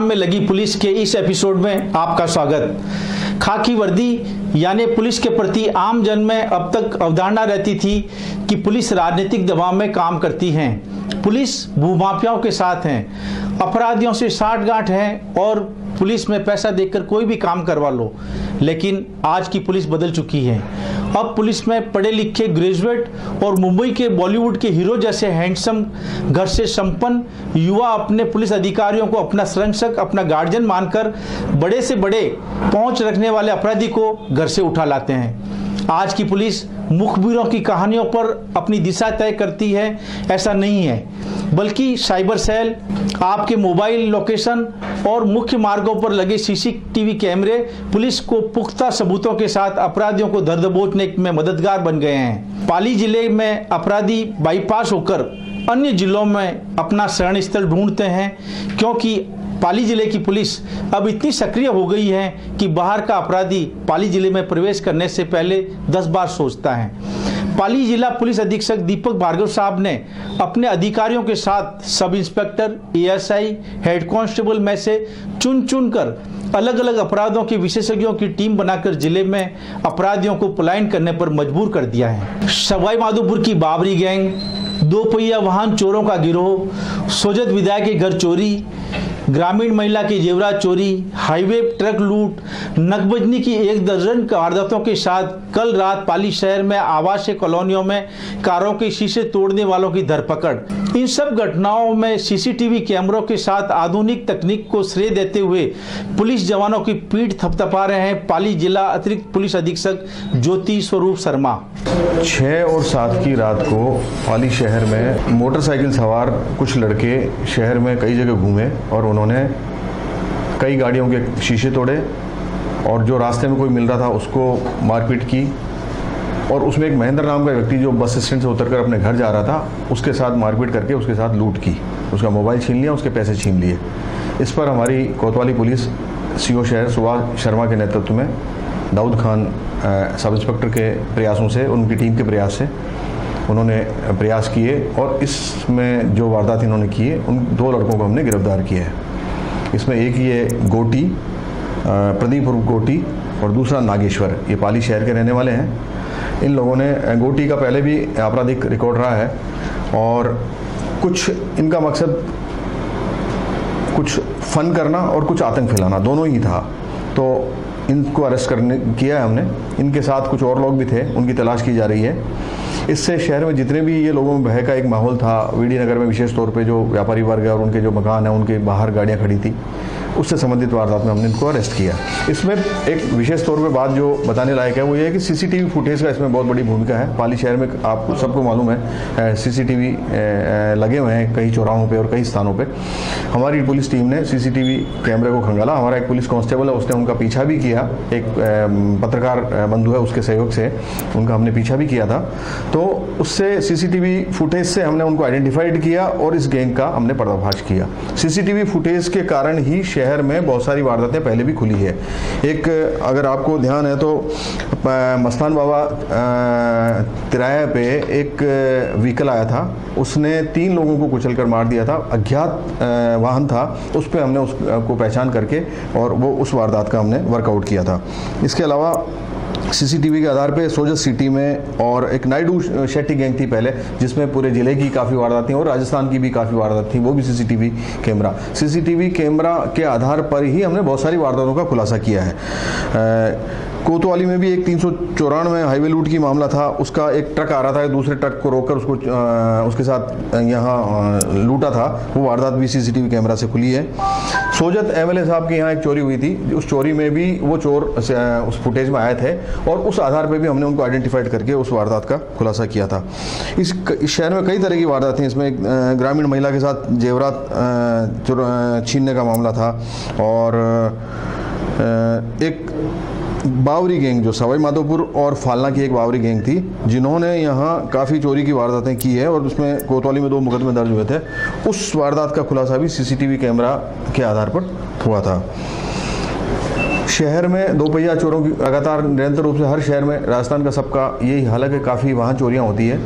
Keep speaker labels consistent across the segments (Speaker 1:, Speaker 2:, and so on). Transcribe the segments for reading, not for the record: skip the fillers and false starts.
Speaker 1: में लगी पुलिस के इस एपिसोड में आपका स्वागत। खाकी वर्दी यानी पुलिस के प्रति आम जन में अब तक अवधारणा रहती थी कि पुलिस राजनीतिक दबाव में काम करती है। पुलिस भूमाफियाओं के साथ है, अपराधियों से साठगांठ है और पुलिस में पैसा देकर कोई भी काम करवा लो। लेकिन आज की पुलिस बदल चुकी है। अब पुलिस में पढ़े लिखे ग्रेजुएट और मुंबई के बॉलीवुड के हीरो जैसे हैंडसम घर से संपन्न युवा अपने पुलिस अधिकारियों को अपना संरक्षक, अपना गार्जियन मानकर बड़े से बड़े पहुंच रखने वाले अपराधी को घर से उठा लाते हैं। आज की पुलिस मुखबिरों की कहानियों पर अपनी दिशा तय करती है, ऐसा नहीं है, बल्कि साइबर सेल, आपके मोबाइल लोकेशन और मुख्य मार्गों पर लगे सीसीटीवी कैमरे पुलिस को पुख्ता सबूतों के साथ अपराधियों को धर दबोचने में मददगार बन गए हैं। पाली जिले में अपराधी बाईपास होकर अन्य जिलों में अपना शरण स्थल ढूंढते हैं, क्योंकि पाली जिले की पुलिस अब इतनी सक्रिय हो गई है कि बाहर का अपराधी पाली जिले में प्रवेश करने से पहले 10 बार सोचता है। पाली जिला पुलिस अधीक्षक दीपक भार्गव साहब ने अपने अधिकारियों के साथ sub inspector, ASI, head constable में से चुन कर अलग अलग अपराधों के विशेषज्ञों की टीम बनाकर जिले में अपराधियों को पलायन करने पर मजबूर कर दिया है। सवाई माधोपुर की बाबरी गैंग, 2 पहिया वाहन चोरों का गिरोह, सोजत विधायक के घर चोरी, ग्रामीण महिला की जेवरात चोरी, हाईवे ट्रक लूट, नकबजनी की 1 दर्जन वारदातों के साथ कल रात पाली शहर में आवासीय कॉलोनियों में कारों के शीशे तोड़ने वालों की धरपकड़। इन सब घटनाओं में सीसीटीवी कैमरों के साथ आधुनिक तकनीक को श्रेय देते हुए पुलिस जवानों की पीठ थपथपा रहे हैं पाली जिला अतिरिक्त पुलिस अधीक्षक ज्योति स्वरूप शर्मा।
Speaker 2: 6 और 7 की रात को पाली शहर में मोटरसाइकिल सवार कुछ लड़के शहर में कई जगह घूमे और उन्होंने कई गाड़ियों के शीशे तोड़े और जो रास्ते में कोई मिल रहा था उसको मारपीट की। और उसमें एक महेंद्र नाम का व्यक्ति जो बस स्टैंड से उतरकर अपने घर जा रहा था, उसके साथ मारपीट करके उसके साथ लूट की, उसका मोबाइल छीन लिया, उसके पैसे छीन लिए। इस पर हमारी कोतवाली पुलिस सीओ शहर सुभाष शर्मा के नेतृत्व में दाऊद खान सब इंस्पेक्टर के प्रयासों से, उनकी टीम के प्रयास से उन्होंने प्रयास किए और इसमें जो वारदात इन्होंने किए उन 2 लड़कों को हमने गिरफ्तार किया है। इसमें एक ये गोटी, प्रदीप उर्फ गोटी, और दूसरा नागेश्वर, ये पाली शहर के रहने वाले हैं। इन लोगों ने, गोटी का पहले भी आपराधिक रिकॉर्ड रहा है और कुछ इनका मकसद कुछ फन करना और कुछ आतंक फैलाना, दोनों ही था। तो इनको अरेस्ट किया है हमने। इनके साथ कुछ और लोग भी थे, उनकी तलाश की जा रही है। इससे शहर में जितने भी ये लोगों में भय का एक माहौल था, वीडी नगर में विशेष तौर पे जो व्यापारी वर्ग है और उनके जो मकान हैं उनके बाहर गाड़ियां खड़ी थी, उससे संबंधित वारदात में हमने इनको अरेस्ट किया। इसमें एक विशेष तौर पे बात जो बताने लायक है वो ये है कि सीसीटीवी फुटेज का इसमें बहुत बड़ी भूमिका है। पाली शहर में आप सबको मालूम है सीसीटीवी लगे हुए हैं कई चौराहों पे और कई स्थानों पे। हमारी पुलिस टीम ने सीसीटीवी कैमरे को खंगाला। हमारा एक पुलिस कांस्टेबल है, उसने उनका पीछा भी किया, एक पत्रकार बंधु है उसके सहयोग से उनका हमने पीछा भी किया था। तो उससे सीसीटीवी फुटेज से हमने उनको आइडेंटिफाइड किया और इस गैंग का हमने पर्दाफाश किया। सीसीटीवी फुटेज के कारण ही शहर में बहुत सारी वारदातें पहले भी खुली है। एक अगर आपको ध्यान है तो मस्तान बाबा तिराया पे एक व्हीकल आया था, उसने 3 लोगों को कुचल कर मार दिया था। अज्ञात वाहन था, उस पर हमने उसको पहचान करके और वो उस वारदात का हमने वर्कआउट किया था। इसके अलावा सीसीटीवी के आधार पे सोजत सिटी में और एक नायडू शेट्टी गैंग थी पहले, जिसमें पूरे जिले की काफ़ी वारदात थी और राजस्थान की भी काफ़ी वारदात थी, वो भी सीसीटीवी कैमरा के आधार पर ही हमने बहुत सारी वारदातों का खुलासा किया है। कोतवाली में भी एक 394 हाईवे लूट की मामला था। उसका एक ट्रक आ रहा था, दूसरे ट्रक को रोककर उसको उसके साथ यहाँ लूटा था। वो वारदात भी सीसीटीवी कैमरा से खुली है। सोजत एमएलए साहब के यहाँ एक चोरी हुई थी, उस चोरी में भी वो चोर उस फुटेज में आए थे और उस आधार पर भी हमने उनको आइडेंटिफाइड करके उस वारदात का खुलासा किया था। इस शहर में कई तरह की वारदात थी। इसमें ग्रामीण महिला के साथ जेवरात छीनने का मामला था और एक बावरी गैंग जो सवाई माधोपुर और फालना की एक बावरी गैंग थी, जिन्होंने यहाँ काफ़ी चोरी की वारदातें की है और उसमें कोतवाली में 2 मुकदमे दर्ज हुए थे। उस वारदात का खुलासा भी सीसीटीवी कैमरा के आधार पर हुआ था। शहर में 2 पहिया चोरों की लगातार निरंतर रूप से हर शहर में, राजस्थान का सबका यही हाल है कि काफ़ी वाहन चोरियाँ होती है।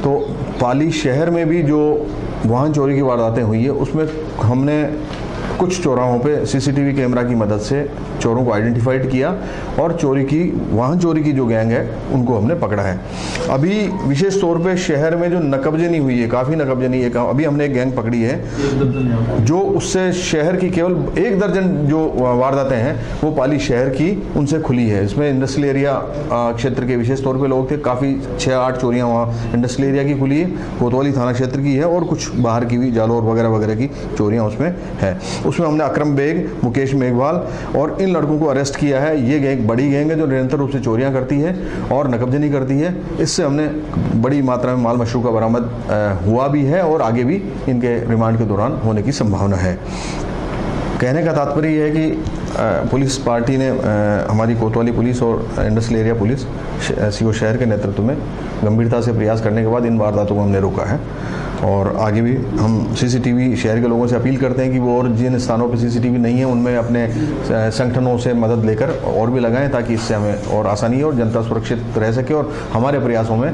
Speaker 2: तो पाली शहर में भी जो वाहन चोरी की वारदातें हुई है उसमें हमने कुछ चौराहों पे सीसीटीवी कैमरा की मदद से चोरों को आइडेंटिफाइड किया और वाहन चोरी की जो गैंग है उनको हमने पकड़ा है। अभी विशेष तौर पे शहर में जो नकबजनी हुई है, काफ़ी नकबजनी है, अभी हमने एक गैंग पकड़ी है जो उससे शहर की केवल 1 दर्जन जो वारदातें हैं वो पाली शहर की उनसे खुली है। इसमें इंडस्ट्रियल एरिया क्षेत्र के विशेष तौर पे लोग थे, काफ़ी 6-8 चोरियां वहाँ इंडस्ट्रियल एरिया की खुली है, कोतवाली थाना क्षेत्र की है और कुछ बाहर की भी जालौर वगैरह वगैरह की चोरियां उसमें है। उसमें हमने अकरम बेग, मुकेश मेघवाल और इन लड़कों को अरेस्ट किया है। ये गैंग बड़ी गैंग है जो निरंतर रूप से चोरियां करती है और नकबजनी करती है। इससे हमने बड़ी मात्रा में माल मशरूका बरामद हुआ भी है और आगे भी इनके रिमांड के दौरान होने की संभावना है। कहने का तात्पर्य यह है कि पुलिस पार्टी ने हमारी कोतवाली पुलिस और इंडस्ट्रियल एरिया पुलिस सीओ शहर के नेतृत्व में गंभीरता से प्रयास करने के बाद इन वारदातों को हमने रोका है और आगे भी हम सीसीटीवी शहर के लोगों से अपील करते हैं कि वो और जिन स्थानों पर सीसीटीवी नहीं है उनमें अपने संगठनों से मदद लेकर और भी लगाएं ताकि इससे हमें और आसानी हो और जनता सुरक्षित रह सके और हमारे प्रयासों में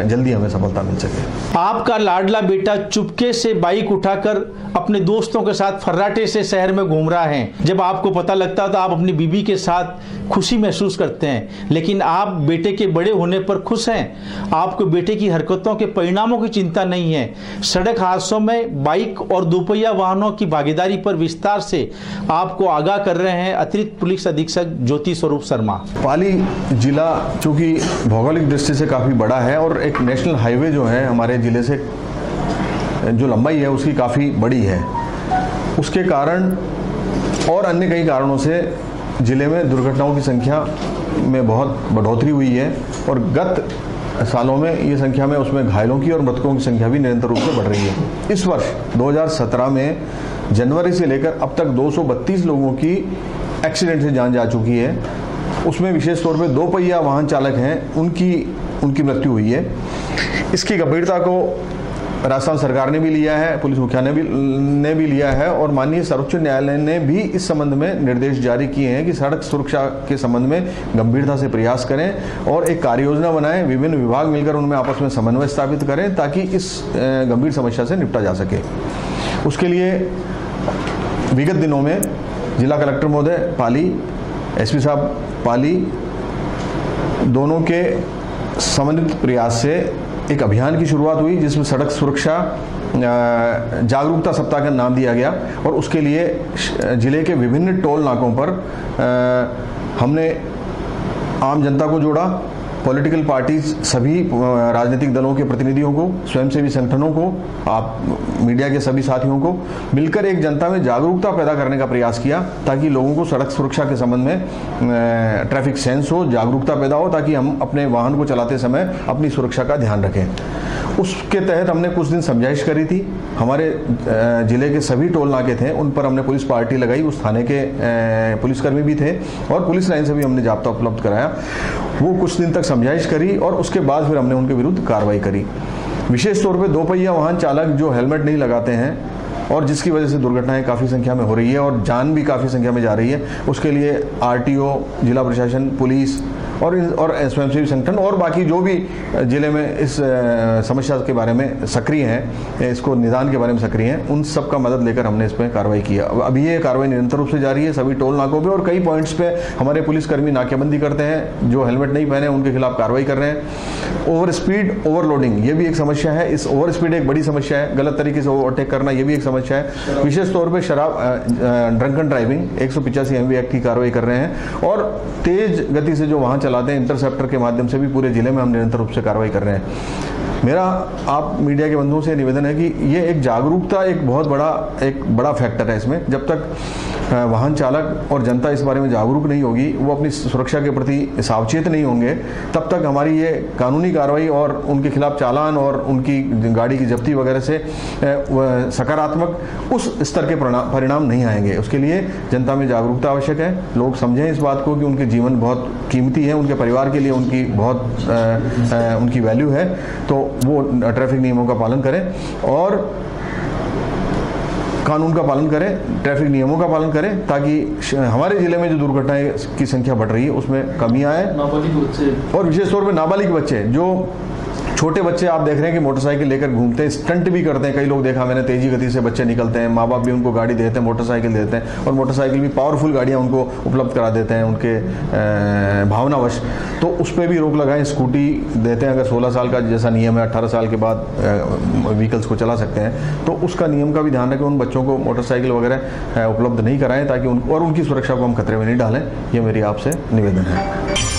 Speaker 2: जल्दी हमें सफलता मिल सके।
Speaker 1: आपका लाडला बेटा चुपके से बाइक उठाकर अपने दोस्तों के साथ फर्राटे से शहर में घूम रहा है। जब आपको पता लगता है तो आप अपनी बीबी के साथ खुशी महसूस करते हैं, लेकिन आप बेटे के बड़े होने पर खुश हैं। आपको बेटे की हरकतों के परिणामों की चिंता नहीं है। सड़क हादसों में बाइक और दोपहिया वाहनों की भागीदारी पर विस्तार से आपको आगाह कर रहे हैं अतिरिक्त पुलिस अधीक्षक ज्योति स्वरूप शर्मा।
Speaker 2: पाली जिला चूंकि भौगोलिक दृष्टि से काफ़ी बड़ा है और एक नेशनल हाईवे जो है हमारे जिले से जो लंबाई है उसकी काफ़ी बड़ी है, उसके कारण और अन्य कई कारणों से जिले में दुर्घटनाओं की संख्या में बहुत बढ़ोतरी हुई है और गत सालों में ये संख्या में उसमें घायलों की और मृतकों की संख्या भी निरंतर रूप से बढ़ रही है। इस वर्ष 2017 में जनवरी से लेकर अब तक 232 लोगों की एक्सीडेंट से जान जा चुकी है। उसमें विशेष तौर पे 2 पहिया वाहन चालक हैं उनकी मृत्यु हुई है। इसकी गंभीरता को राजस्थान सरकार ने भी लिया है, पुलिस मुख्यालय ने भी लिया है और माननीय सर्वोच्च न्यायालय ने भी इस संबंध में निर्देश जारी किए हैं कि सड़क सुरक्षा के संबंध में गंभीरता से प्रयास करें और एक कार्य योजना बनाएं, विभिन्न विभाग मिलकर उनमें आपस में समन्वय स्थापित करें ताकि इस गंभीर समस्या से निपटा जा सके। उसके लिए विगत दिनों में जिला कलेक्टर महोदय पाली, एसपी साहब पाली दोनों के समन्वित प्रयास से एक अभियान की शुरुआत हुई जिसमें सड़क सुरक्षा जागरूकता सप्ताह का नाम दिया गया और उसके लिए जिले के विभिन्न टोल नाकों पर हमने आम जनता को जोड़ा, पॉलिटिकल पार्टीज सभी राजनीतिक दलों के प्रतिनिधियों को, स्वयंसेवी संगठनों को, आप मीडिया के सभी साथियों को मिलकर एक जनता में जागरूकता पैदा करने का प्रयास किया ताकि लोगों को सड़क सुरक्षा के संबंध में ट्रैफिक सेंस हो, जागरूकता पैदा हो ताकि हम अपने वाहन को चलाते समय अपनी सुरक्षा का ध्यान रखें। उसके तहत हमने कुछ दिन समझाइश करी थी। हमारे जिले के सभी टोल नाके थे उन पर हमने पुलिस पार्टी लगाई, उस थाने के पुलिसकर्मी भी थे और पुलिस लाइन से भी हमने जाब्ता उपलब्ध कराया। वो कुछ दिन तक समझाइश करी और उसके बाद फिर हमने उनके विरुद्ध कार्रवाई करी। विशेष तौर पे 2 पहिया वाहन चालक जो हेलमेट नहीं लगाते हैं और जिसकी वजह से दुर्घटनाएं काफ़ी संख्या में हो रही है और जान भी काफ़ी संख्या में जा रही है, उसके लिए आरटीओ, जिला प्रशासन, पुलिस और स्वयंसेवी संगठन और बाकी जो भी जिले में इस समस्या के बारे में सक्रिय हैं, इसको निदान के बारे में सक्रिय हैं, उन सब का मदद लेकर हमने इस पर कार्रवाई किया। अभी ये कार्रवाई निरंतर रूप से जारी है सभी टोल नाकों पे और कई पॉइंट्स पे हमारे पुलिसकर्मी नाकेबंदी करते हैं। जो हेलमेट नहीं पहने उनके खिलाफ कार्रवाई कर रहे हैं। ओवर स्पीड, ओवरलोडिंग ये भी एक समस्या है। इस ओवर स्पीड एक बड़ी समस्या है, गलत तरीके से ओवरटेक करना ये भी एक समस्या है। विशेष तौर पर शराब, ड्रंकन ड्राइविंग 185 MV एक्ट की कार्रवाई कर रहे हैं और तेज गति से जो वाहन चलाते हैं इंटरसेप्टर के माध्यम से भी पूरे जिले में हम निरंतर रूप से कार्रवाई कर रहे हैं। मेरा आप मीडिया के बंधुओं से निवेदन है कि ये एक जागरूकता एक बहुत बड़ा फैक्टर है इसमें। जब तक वाहन चालक और जनता इस बारे में जागरूक नहीं होगी, वो अपनी सुरक्षा के प्रति सावचेत नहीं होंगे, तब तक हमारी ये कानूनी कार्रवाई और उनके खिलाफ चालान और उनकी गाड़ी की जब्ती वगैरह से सकारात्मक उस स्तर के परिणाम नहीं आएंगे। उसके लिए जनता में जागरूकता आवश्यक है। लोग समझें इस बात को कि उनके जीवन बहुत कीमती है, उनके परिवार के लिए उनकी बहुत उनकी वैल्यू है, तो वो ट्रैफिक नियमों का पालन करें और कानून का पालन करें, ट्रैफिक नियमों का पालन करें ताकि हमारे जिले में जो दुर्घटनाएं की संख्या बढ़ रही है उसमें कमी आए। और विशेष तौर पे नाबालिग बच्चे जो छोटे बच्चे आप देख रहे हैं कि मोटरसाइकिल लेकर घूमते हैं, स्टंट भी करते हैं। कई लोग देखा मैंने, तेजी गति से बच्चे निकलते हैं, माँ बाप भी उनको गाड़ी देते हैं, मोटरसाइकिल देते हैं, और मोटरसाइकिल भी पावरफुल गाड़ियाँ उनको उपलब्ध करा देते हैं उनके भावनावश। तो उस पर भी रोक लगाएं। स्कूटी देते हैं, अगर 16 साल का जैसा नियम है, 18 साल के बाद व्हीकल्स को चला सकते हैं, तो उसका नियम का भी ध्यान रखें। उन बच्चों को मोटरसाइकिल वगैरह उपलब्ध नहीं कराएं ताकि उनकी सुरक्षा को हम खतरे में नहीं डालें। ये मेरी आपसे निवेदन है।